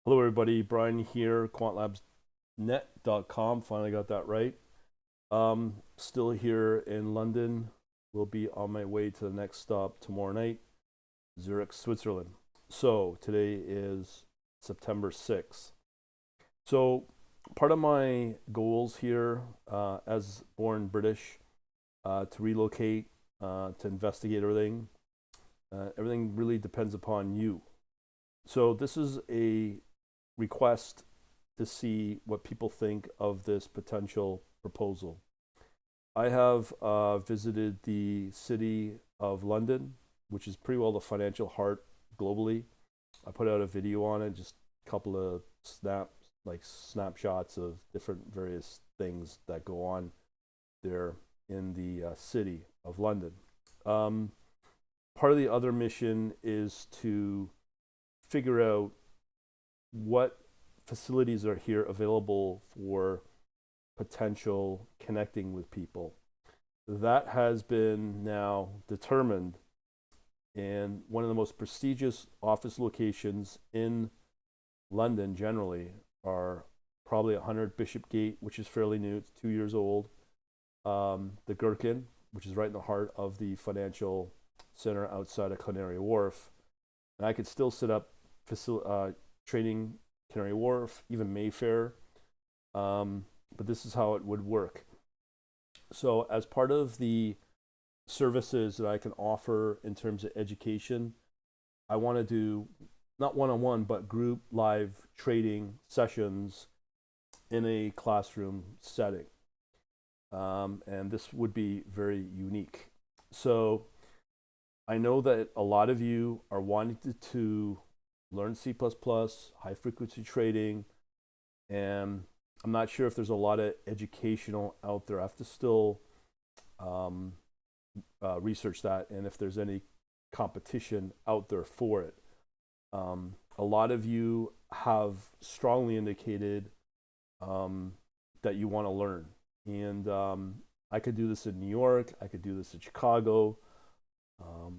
Hello, everybody. Brian here, quantlabsnet.com. Finally got that right. Still here in London. Will be on my way to the next stop tomorrow night, Zurich, Switzerland. So today is September 6th. So part of my goals here, as born British, to relocate, to investigate everything. Everything really depends upon you. So this is a request to see what people think of this potential proposal. I have visited the city of London, which is pretty well the financial heart globally. I put out a video on it, just a couple of snapshots of different various things that go on there in the city of London. Um, Part of the other mission is to figure out what facilities are here available for potential connecting with people. That has been now determined, and one of the most prestigious office locations in London generally are probably 100 Bishopgate, which is fairly new, it's 2 years old. The Gherkin, which is right in the heart of the financial center outside of Canary Wharf. And I could still set up training Canary Wharf, even Mayfair. But this is how it would work. So, as part of the services that I can offer in terms of education, I want to do not one on one, but group live trading sessions in a classroom setting. And this would be very unique. So, I know that a lot of you are wanting to learn C++, high frequency trading, and I'm not sure if there's a lot of educational out there. I have to still research that and if there's any competition out there for it. A lot of you have strongly indicated that you want to learn. And I could do this in New York, I could do this in Chicago.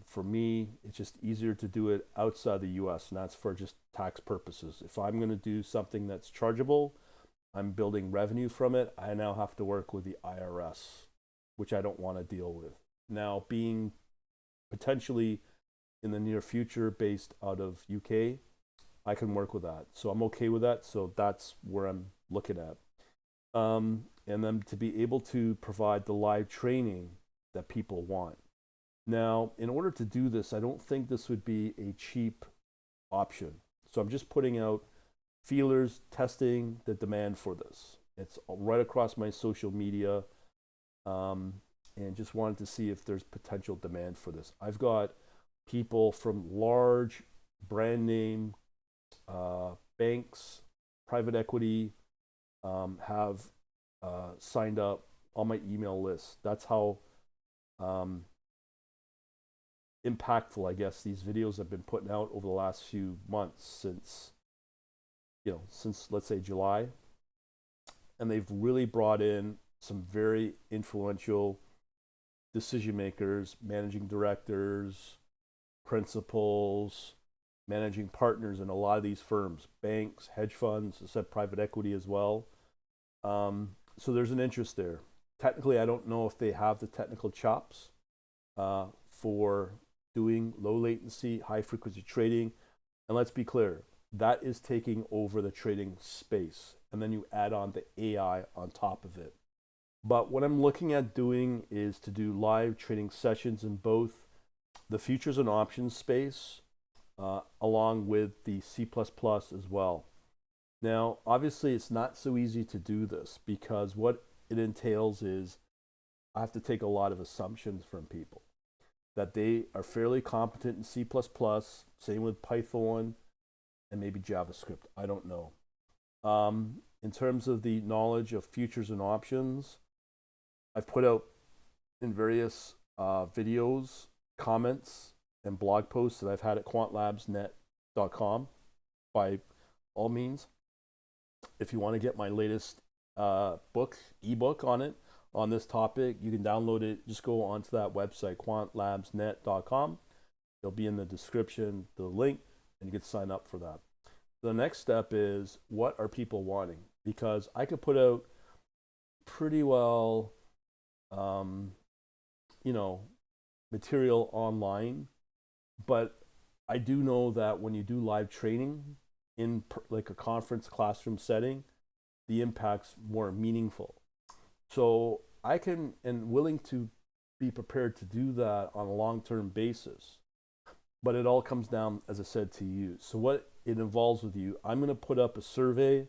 For me, it's just easier to do it outside the US, and that's for just tax purposes. If I'm going to do something that's chargeable, I'm building revenue from it, I now have to work with the IRS, which I don't want to deal with. Now, being potentially in the near future based out of UK, I can work with that. So I'm okay with that. So that's where I'm looking at. And then to be able to provide the live training that people want. Now, in order to do this, I don't think this would be a cheap option. So I'm just putting out feelers, testing the demand for this. It's right across my social media, and just wanted to see if there's potential demand for this. I've got people from large brand name banks, private equity, have signed up on my email list. That's how impactful, I guess, these videos have been putting out over the last few months since let's say July. And they've really brought in some very influential decision makers, managing directors, principals, managing partners in a lot of these firms, banks, hedge funds, I said private equity as well. So there's an interest there. Technically, I don't know if they have the technical chops for doing low latency, high frequency trading. And let's be clear, that is taking over the trading space. And then you add on the AI on top of it. But what I'm looking at doing is to do live trading sessions in both the futures and options space, along with the C++ as well. Now, obviously, it's not so easy to do this because what it entails is I have to take a lot of assumptions from people that they are fairly competent in C++, same with Python and maybe JavaScript. I don't know. In terms of the knowledge of futures and options, I've put out in various videos, comments, and blog posts that I've had at quantlabsnet.com. By all means, if you want to get my latest ebook on this topic, you can download it. Just go onto that website, quantlabsnet.com. It'll be in the description, the link, and you can sign up for that. The next step is, what are people wanting? Because I could put out pretty well, um, you know, material online, but I do know that when you do live training in like a conference classroom setting, the impact's more meaningful. So I can and willing to be prepared to do that on a long-term basis. But it all comes down, as I said, to you. So what it involves with you, I'm going to put up a survey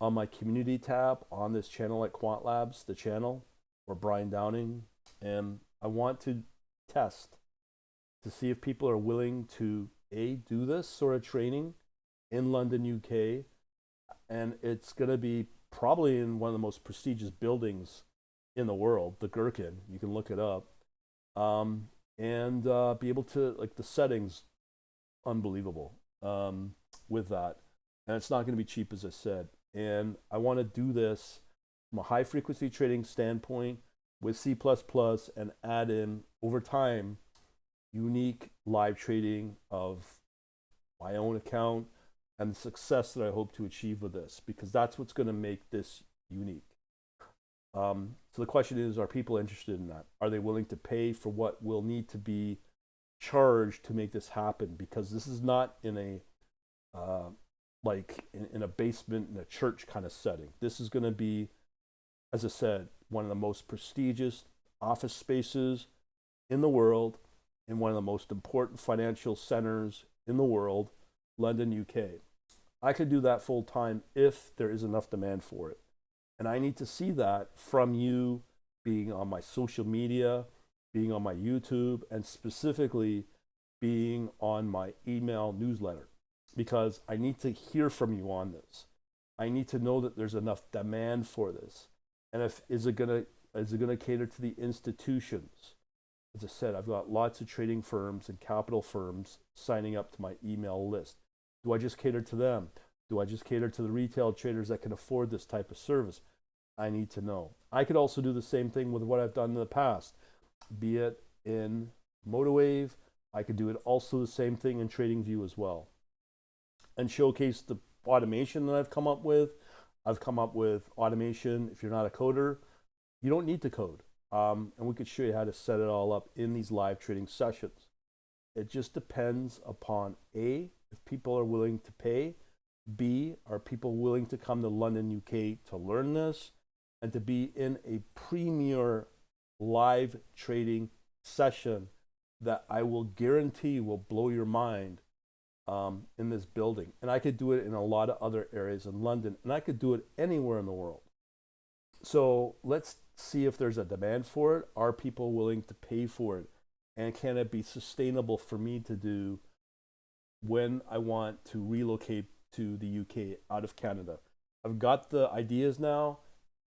on my community tab on this channel at Quant Labs, the channel, or Brtan Downing, and I want to test to see if people are willing to do this sort of training in London, UK, and it's going to be probably in one of the most prestigious buildings in the world, the Gherkin. You can look it up, and be able to, like, the settings, unbelievable, with that, and it's not going to be cheap, as I said. And I want to do this from a high frequency trading standpoint with C++ and add in over time unique live trading of my own account and the success that I hope to achieve with this, because that's what's going to make this unique. So the question is, are people interested in that? Are they willing to pay for what will need to be charged to make this happen? Because this is not in a in a basement in a church kind of setting. This is going to be, as I said, one of the most prestigious office spaces in the world, in one of the most important financial centers in the world, London, UK. I could do that full time if there is enough demand for it. And I need to see that from you being on my social media, being on my YouTube, and specifically being on my email newsletter, because I need to hear from you on this. I need to know that there's enough demand for this. And if is it gonna cater to the institutions? As I said, I've got lots of trading firms and capital firms signing up to my email list. Do I just cater to them? Do I just cater to the retail traders that can afford this type of service? I need to know. I could also do the same thing with what I've done in the past, be it in MotorWave. I could do it also the same thing in TradingView as well, and showcase the automation that I've come up with. I've come up with automation. If you're not a coder, you don't need to code. And we could show you how to set it all up in these live trading sessions. It just depends upon A, if people are willing to pay, B, are people willing to come to London, UK to learn this, and to be in a premier live trading session that I will guarantee will blow your mind, in this building. And I could do it in a lot of other areas in London, and I could do it anywhere in the world. So let's see if there's a demand for it. Are people willing to pay for it? And can it be sustainable for me to do when I want to relocate to the UK out of Canada? I've got the ideas now.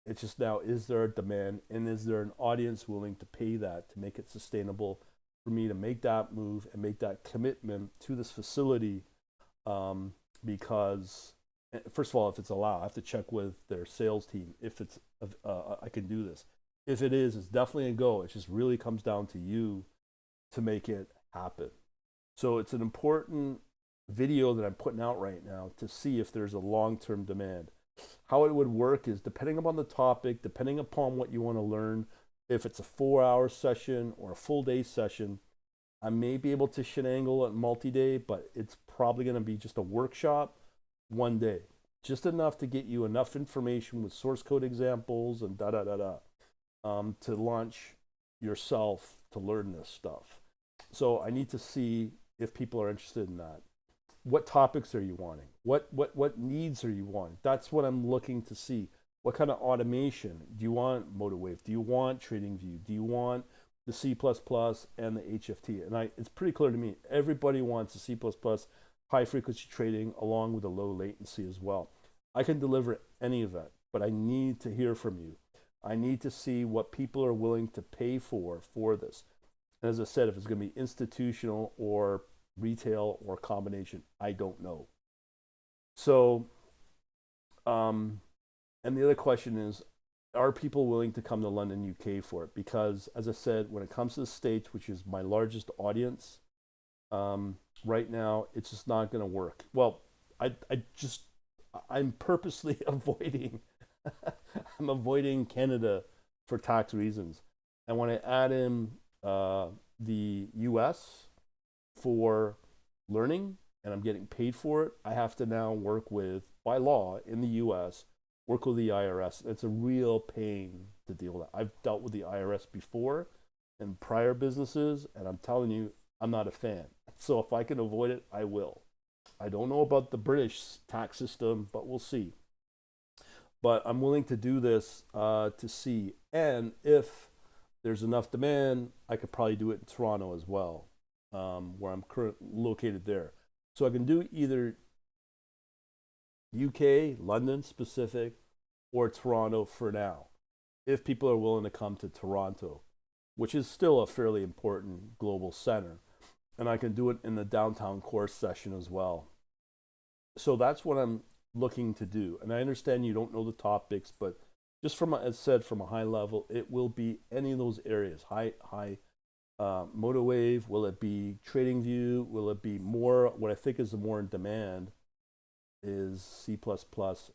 It's just now, is there a demand, and is there an audience willing to pay that to make it sustainable for me to make that move and make that commitment to this facility? Because first of all, if it's allowed, I have to check with their sales team if it's I can do this. If it is, it's definitely a go. It just really comes down to you to make it happen. So it's an important video that I'm putting out right now to see if there's a long-term demand. How it would work is, depending upon the topic, depending upon what you want to learn, if it's a 4-hour session or a full day session, I may be able to shenangle it multi-day, but it's probably going to be just a workshop, one day, just enough to get you enough information with source code examples and to launch yourself to learn this stuff. So I need to see if people are interested in that. What topics are you wanting? What needs are you wanting? That's what I'm looking to see. What kind of automation do you want? MotorWave? Do you want TradingView? Do you want the C++ and the HFT? And it's pretty clear to me, everybody wants the C++ high frequency trading along with the low latency as well. I can deliver any of that, but I need to hear from you. I need to see what people are willing to pay for this. And as I said, if it's going to be institutional or retail or combination, I don't know. So, and the other question is, are people willing to come to London, UK for it? Because, as I said, when it comes to the States, which is my largest audience, right now, it's just not going to work. Well, I'm purposely avoiding I'm avoiding Canada for tax reasons. And when I add in the US for learning and I'm getting paid for it, I have to now work with, by law in the US, work with the IRS. It's a real pain to deal with. I've dealt with the IRS before in prior businesses, and I'm telling you, I'm not a fan. So if I can avoid it, I will. I don't know about the British tax system, but we'll see. But I'm willing to do this to see. And if there's enough demand, I could probably do it in Toronto as well, where I'm currently located there. So I can do either UK, London specific, or Toronto for now, if people are willing to come to Toronto, which is still a fairly important global center. And I can do it in the downtown course session as well. So that's what I'm looking to do. And I understand you don't know the topics, but just from, as said, from a high level, it will be any of those areas. High motor wave, will it be trading view, will it be more, what I think is the more in demand is C++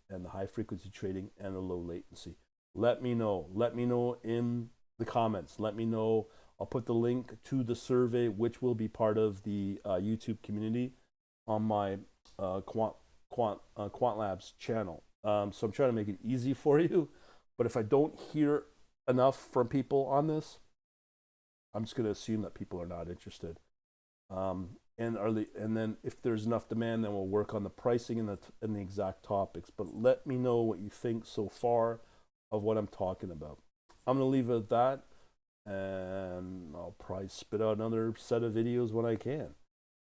and the high frequency trading and the low latency. Let me know in the comments. Let me know. I'll put the link to the survey, which will be part of the YouTube community on my Quant Labs channel. So I'm trying to make it easy for you, but if I don't hear enough from people on this, I'm just going to assume that people are not interested. And then if there's enough demand, then we'll work on the pricing and the exact topics. But let me know what you think so far of what I'm talking about. I'm going to leave it at that, and I'll probably spit out another set of videos when I can.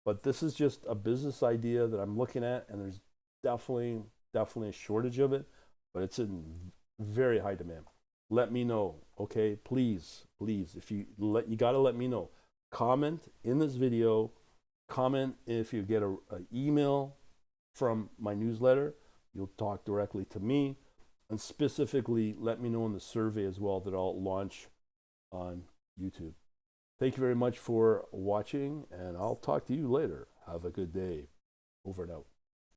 But this is just a business idea that I'm looking at, and there's definitely a shortage of it, but it's in very high demand. Let me know, okay? Please, if you got to let me know. Comment in this video. Comment if you get an email from my newsletter. You'll talk directly to me, and specifically let me know in the survey as well that I'll launch on YouTube. Thank you very much for watching, and I'll talk to you later. Have a good day. Over and out.